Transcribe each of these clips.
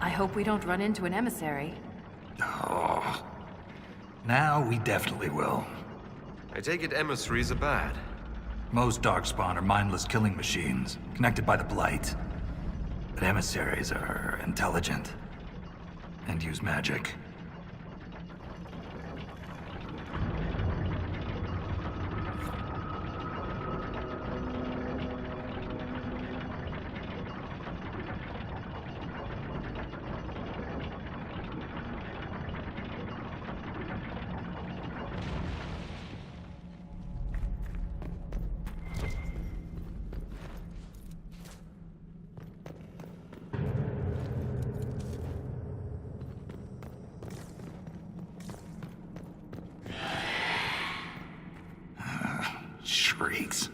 I hope we don't run into an emissary. Oh. Now we definitely will. I take it emissaries are bad. Most Darkspawn are mindless killing machines, connected by the Blight. But emissaries are intelligent. And use magic. Shrieks.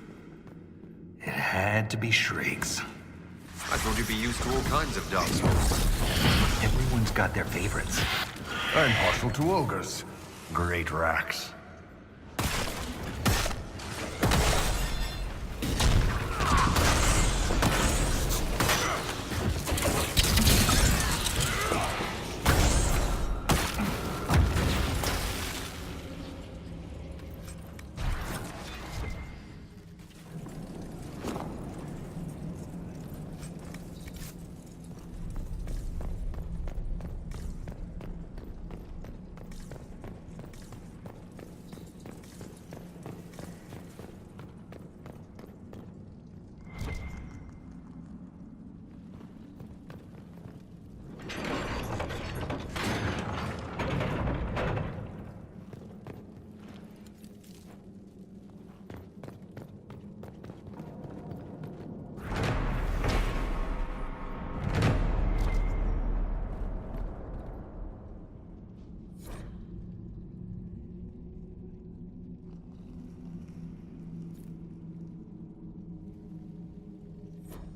It had to be shrieks. I thought you'd be used to all kinds of darkspawn. Everyone's got their favorites. I'm partial to ogres. Great racks.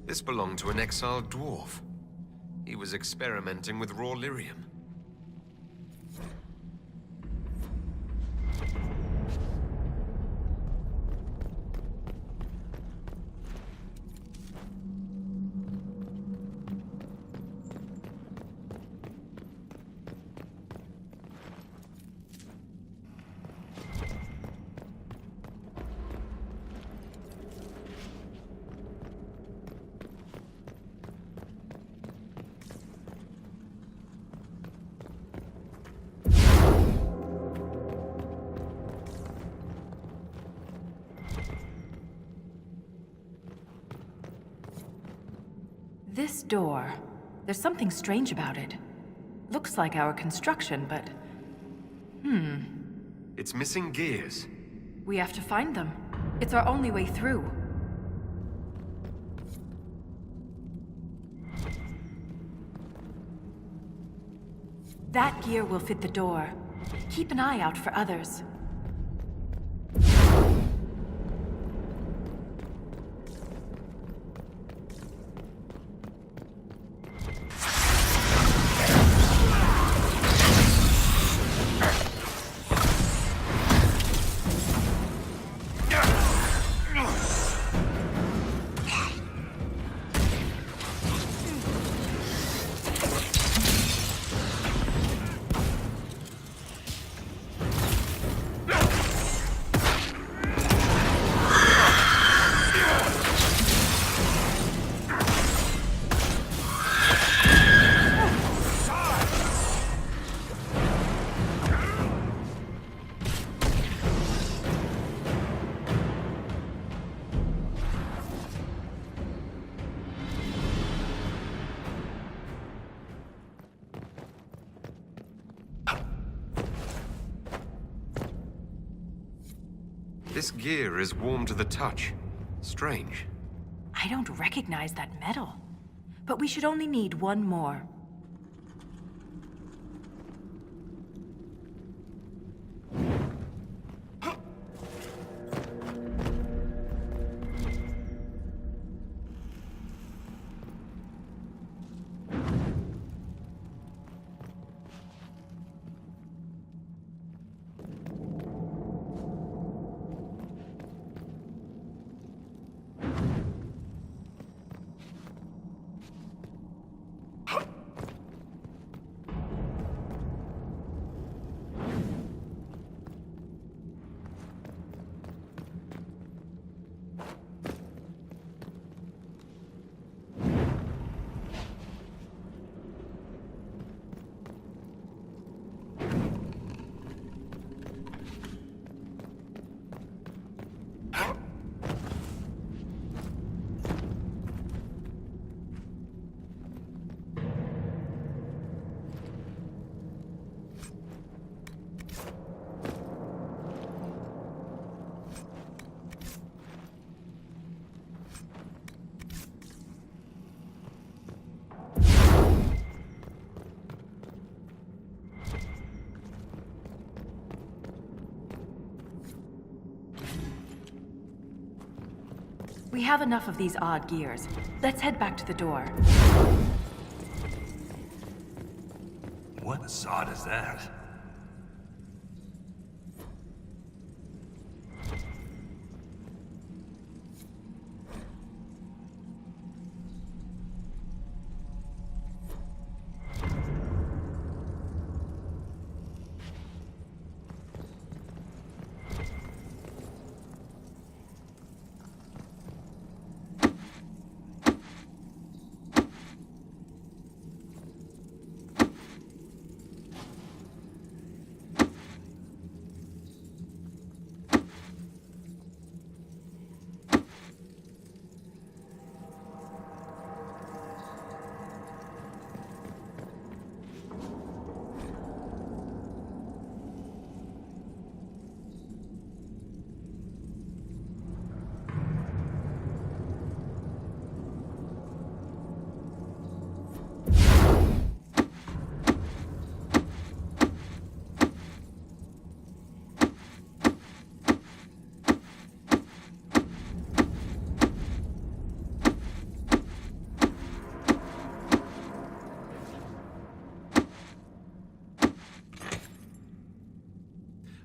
This belonged to an exiled dwarf. He was experimenting with raw lyrium. This door, there's something strange about it. Looks like our construction, but... It's missing gears. We have to find them. It's our only way through. That gear will fit the door. Keep an eye out for others. This gear is warm to the touch. Strange. I don't recognize that metal. But we should only need one more. We have enough of these odd gears. Let's head back to the door. What sod is that?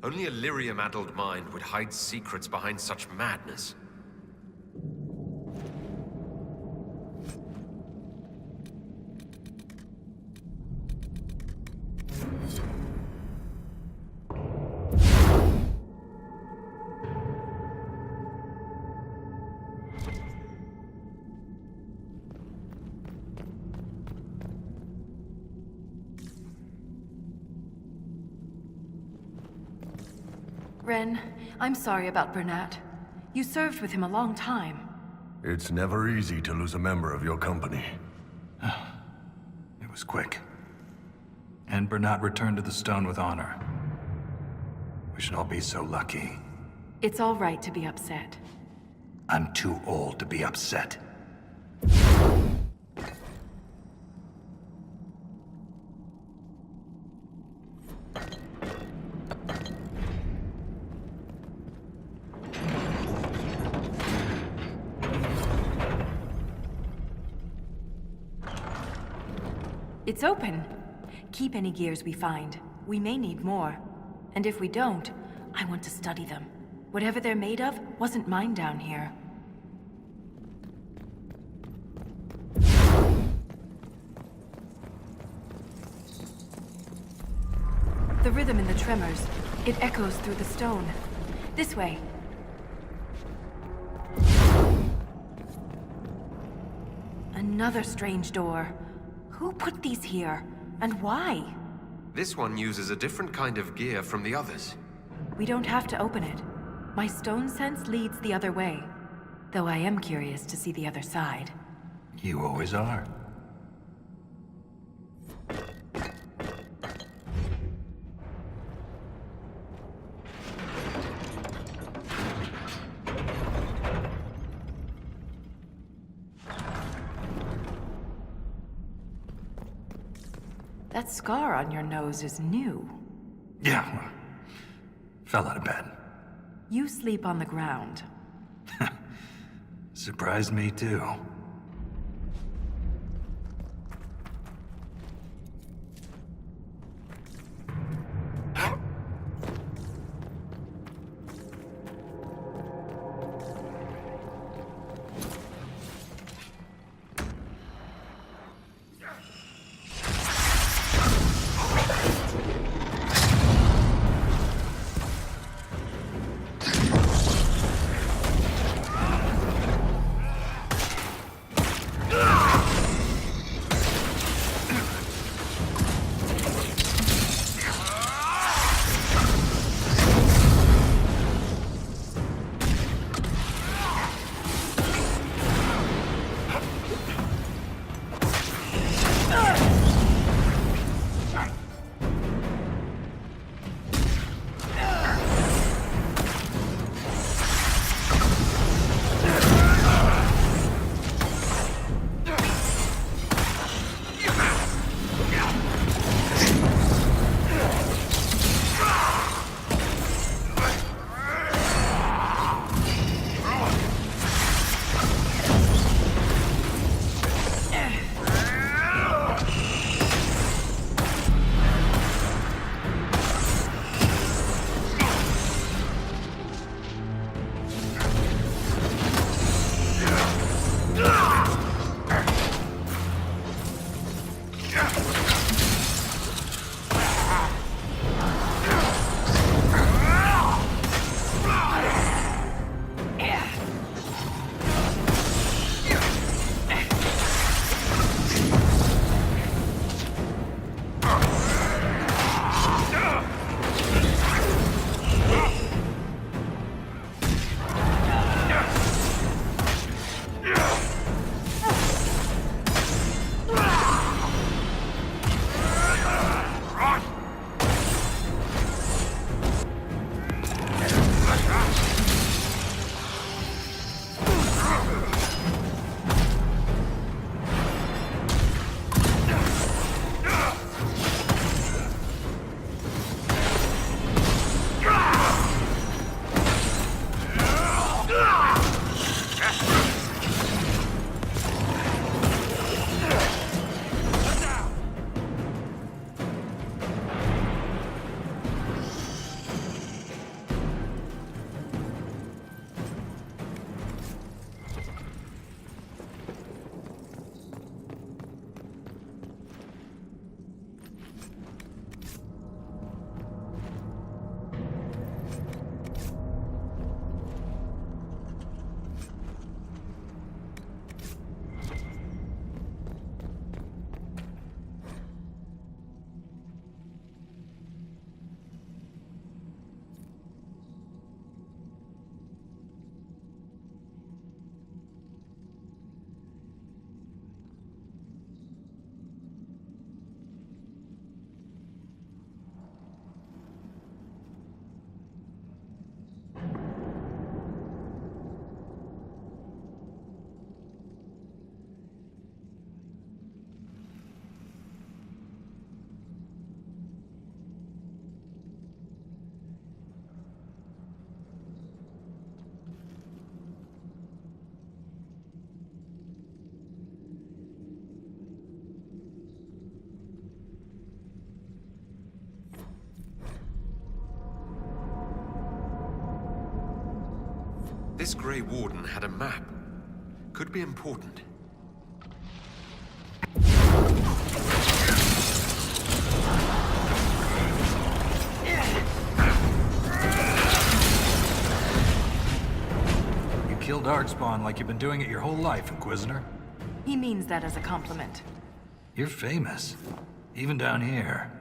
Only a lyrium-addled mind would hide secrets behind such madness. Ren, I'm sorry about Bernat. You served with him a long time. It's never easy to lose a member of your company. It was quick. And Bernat returned to the stone with honor. We should all be so lucky. It's all right to be upset. I'm too old to be upset. It's open. Keep any gears we find. We may need more. And if we don't, I want to study them. Whatever they're made of wasn't mine down here. The rhythm in the tremors, it echoes through the stone. This way. Another strange door. Who put these here? And why? This one uses a different kind of gear from the others. We don't have to open it. My stone sense leads the other way. Though I am curious to see the other side. You always are. That scar on your nose is new. Yeah, well, fell out of bed. You sleep on the ground. Surprised me too. This Grey Warden had a map. Could be important. You killed Darkspawn like you've been doing it your whole life, Inquisitor. He means that as a compliment. You're famous, even down here.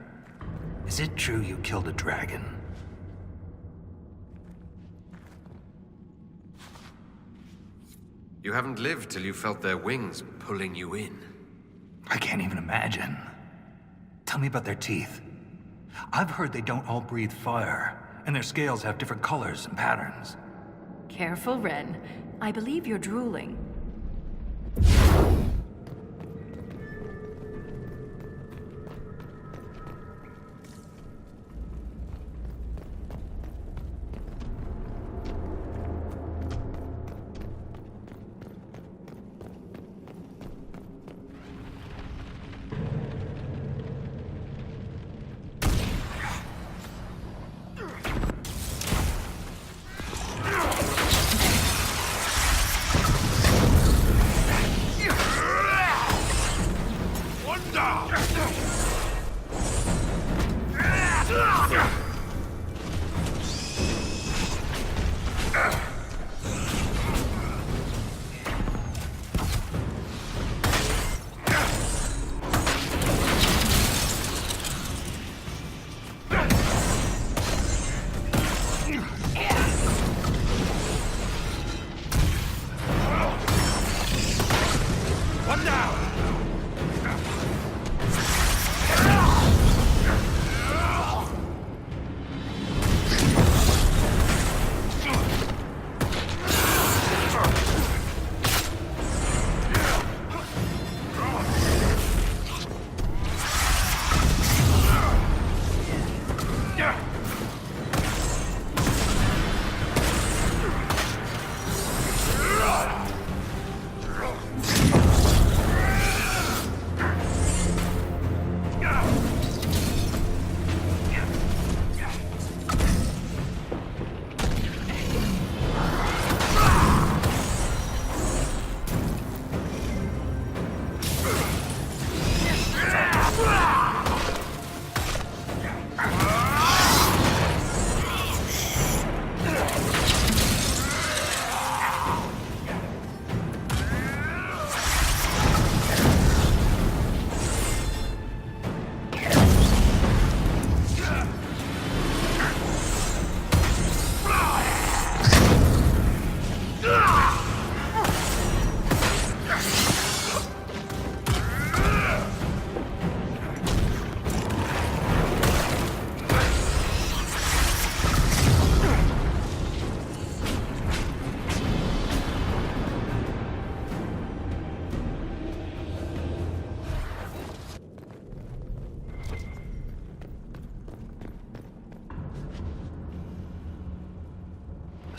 Is it true you killed a dragon? You haven't lived till you felt their wings pulling you in. I can't even imagine. Tell me about their teeth. I've heard they don't all breathe fire, and their scales have different colors and patterns. Careful, Ren. I believe you're drooling.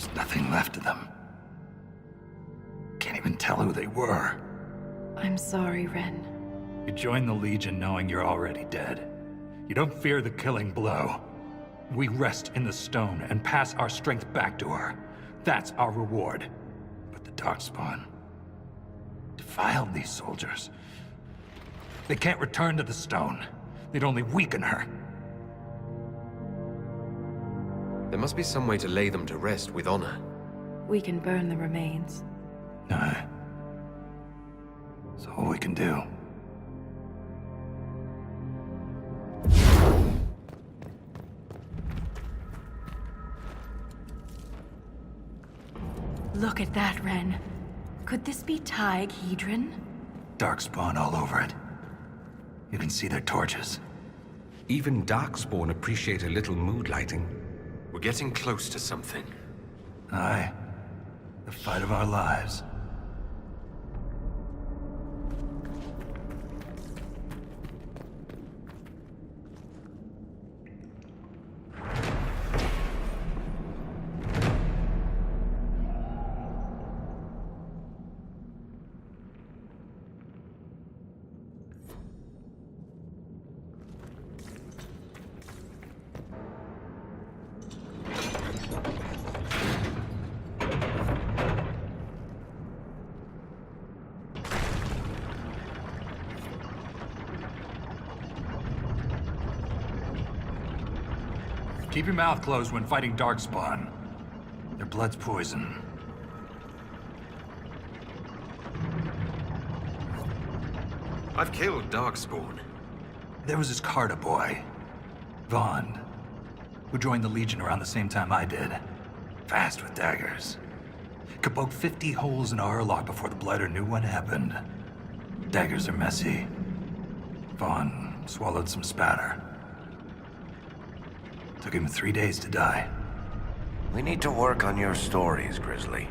There's nothing left of them. Can't even tell who they were. I'm sorry, Ren. You joined the Legion knowing you're already dead. You don't fear the killing blow. We rest in the stone and pass our strength back to her. That's our reward. But the Darkspawn defiled these soldiers. They can't return to the stone. They'd only weaken her. There must be some way to lay them to rest with honor. We can burn the remains. Aye. That's all we can do. Look at that, Ren. Could this be Hedron? Darkspawn all over it. You can see their torches. Even Darkspawn appreciate a little mood lighting. We're getting close to something. Aye. The fight of our lives. Keep your mouth closed when fighting Darkspawn. Their blood's poison. I've killed Darkspawn. There was this Carter boy, Vaughn, who joined the Legion around the same time I did. Fast with daggers. Could poke 50 holes in a Hurlock before the Blighter knew what happened. Daggers are messy. Vaughn swallowed some spatter. Took him 3 days to die. We need to work on your stories, Grizzly.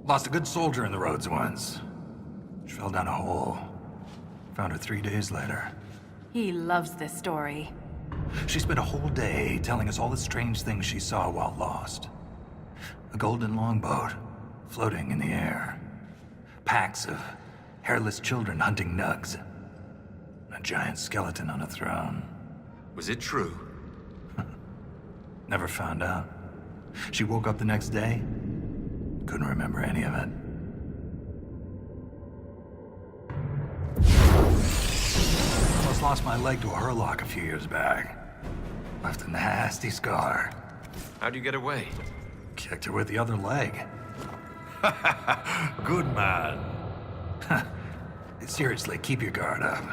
Lost a good soldier in the roads once. She fell down a hole. Found her 3 days later. He loves this story. She spent a whole day telling us all the strange things she saw while lost. A golden longboat floating in the air. Packs of hairless children hunting nugs. A giant skeleton on a throne. Was it true? Never found out. She woke up the next day. Couldn't remember any of it. Almost lost my leg to a Hurlock a few years back. Left a nasty scar. How'd you get away? Kicked her with the other leg. Good man. Seriously, keep your guard up.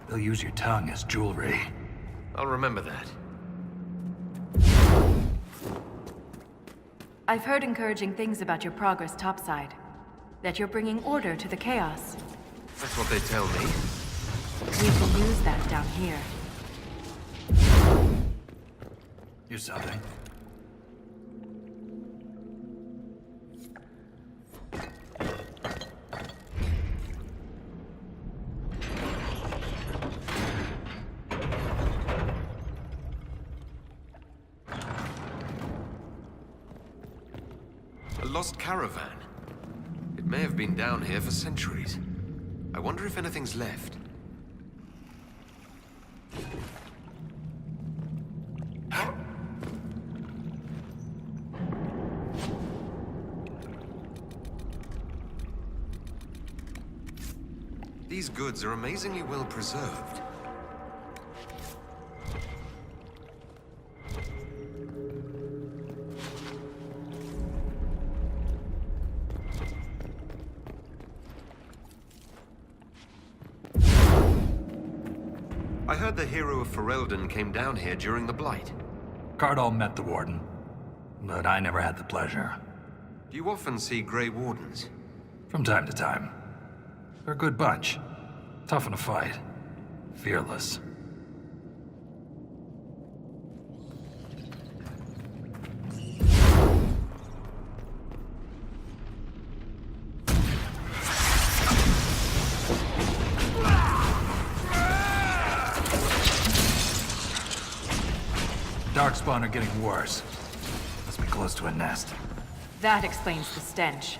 They'll use your tongue as jewelry. I'll remember that. I've heard encouraging things about your progress topside. That you're bringing order to the chaos. That's what they tell me. We can use that down here. Here's something. A lost caravan. It may have been down here for centuries. I wonder if anything's left. These goods are amazingly well preserved. I heard the hero of Ferelden came down here during the Blight. Cardall met the Warden, but I never had the pleasure. Do you often see Grey Wardens? From time to time. They're a good bunch. Tough in a fight. Fearless. Darkspawn are getting worse. Must be close to a nest. That explains the stench.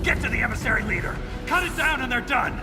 Get to the emissary leader! Cut it down and they're done!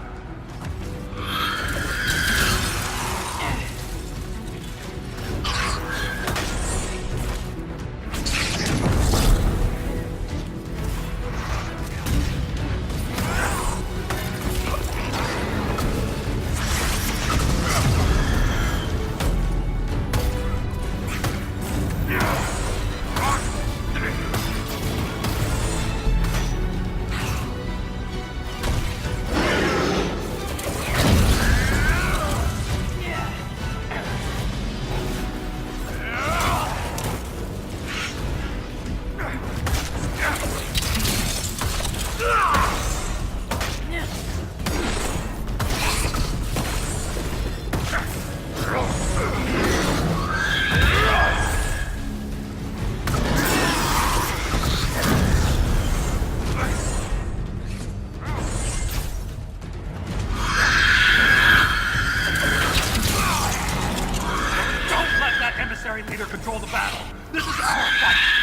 Leader control the battle. This is our fight.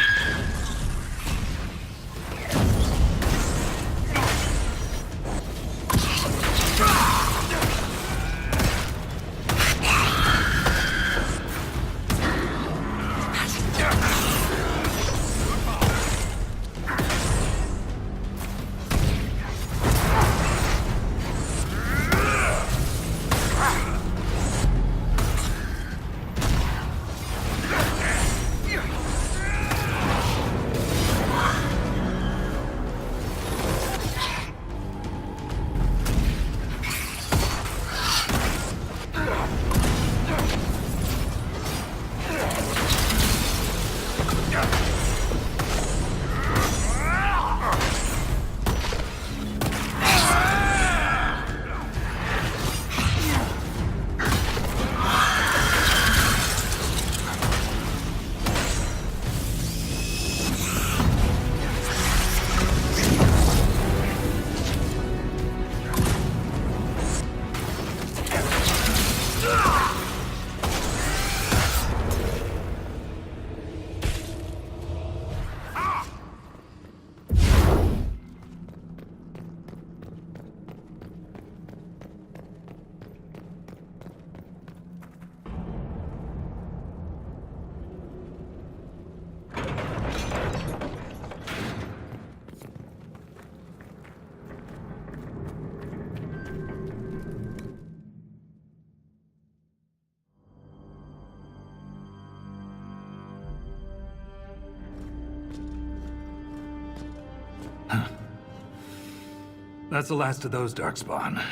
That's the last of those, Darkspawn.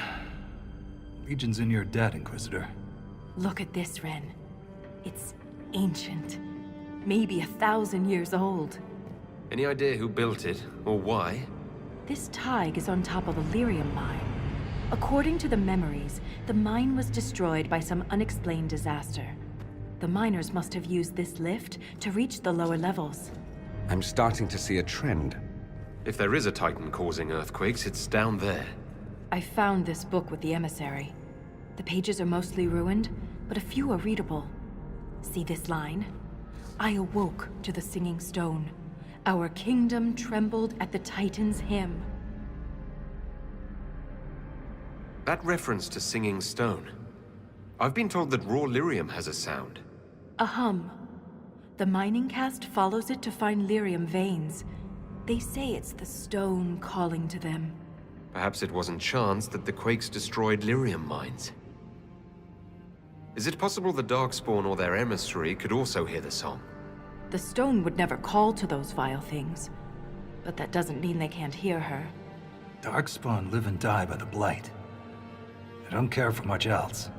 Legion's in your debt, Inquisitor. Look at this, Ren. It's ancient. Maybe 1,000 years old. Any idea who built it, or why? This Tig is on top of a lyrium mine. According to the memories, the mine was destroyed by some unexplained disaster. The miners must have used this lift to reach the lower levels. I'm starting to see a trend. If there is a Titan causing earthquakes, it's down there. I found this book with the emissary. The pages are mostly ruined, but a few are readable. See this line? I awoke to the singing stone. Our kingdom trembled at the Titan's hymn. That reference to singing stone. I've been told that raw lyrium has a sound. A hum. The mining cast follows it to find lyrium veins. They say it's the stone calling to them. Perhaps it wasn't chance that the quakes destroyed lyrium mines. Is it possible the Darkspawn or their emissary could also hear the song? The stone would never call to those vile things. But that doesn't mean they can't hear her. Darkspawn live and die by the Blight. They don't care for much else.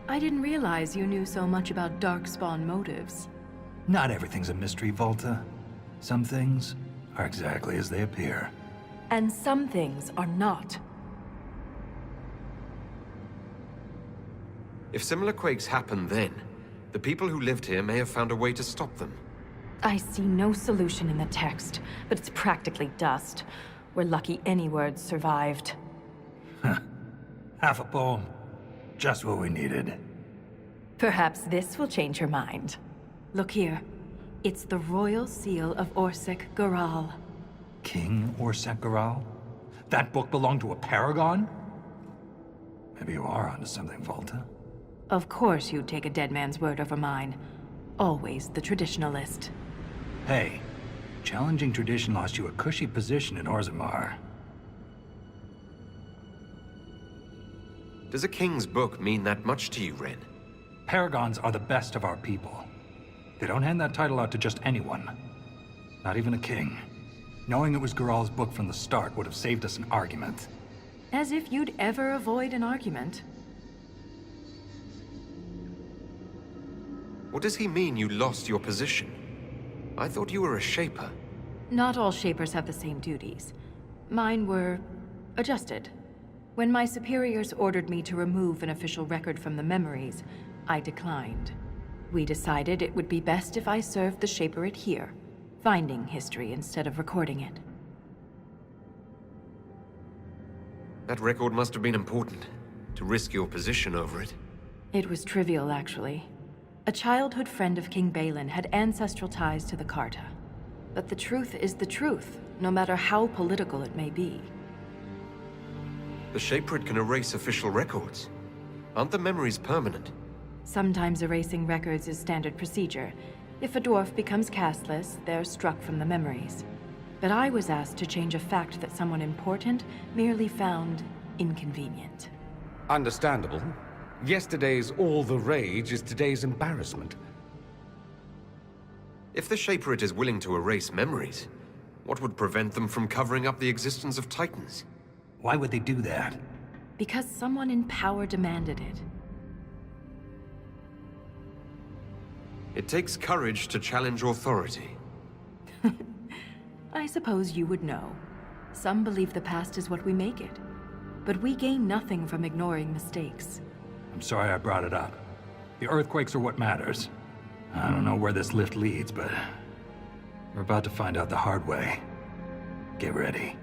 I didn't realize you knew so much about Darkspawn motives. Not everything's a mystery, Volta. Some things are exactly as they appear. And some things are not. If similar quakes happened then, the people who lived here may have found a way to stop them. I see no solution in the text, but it's practically dust. We're lucky any words survived. Half a poem. Just what we needed. Perhaps this will change her mind. Look here. It's the royal seal of Orsec Garal. King Orsec Garal? That book belonged to a paragon? Maybe you are onto something, Volta. Of course you'd take a dead man's word over mine. Always the traditionalist. Hey, challenging tradition lost you a cushy position in Orzammar. Does a king's book mean that much to you, Ren? Paragons are the best of our people. They don't hand that title out to just anyone. Not even a king. Knowing it was Geralt's book from the start would have saved us an argument. As if you'd ever avoid an argument. What does he mean you lost your position? I thought you were a Shaper. Not all Shapers have the same duties. Mine were adjusted. When my superiors ordered me to remove an official record from the memories, I declined. We decided it would be best if I served the Shaperate here, finding history instead of recording it. That record must have been important, to risk your position over it. It was trivial, actually. A childhood friend of King Balin had ancestral ties to the Carta. But the truth is the truth, no matter how political it may be. The Shaperate can erase official records. Aren't the memories permanent? Sometimes erasing records is standard procedure. If a dwarf becomes castless, they're struck from the memories. But I was asked to change a fact that someone important merely found inconvenient. Understandable. Yesterday's all the rage is today's embarrassment. If the Shaperate is willing to erase memories, what would prevent them from covering up the existence of Titans? Why would they do that? Because someone in power demanded it. It takes courage to challenge authority. I suppose you would know. Some believe the past is what we make it. But we gain nothing from ignoring mistakes. I'm sorry I brought it up. The earthquakes are what matters. I don't know where this lift leads, but we're about to find out the hard way. Get ready.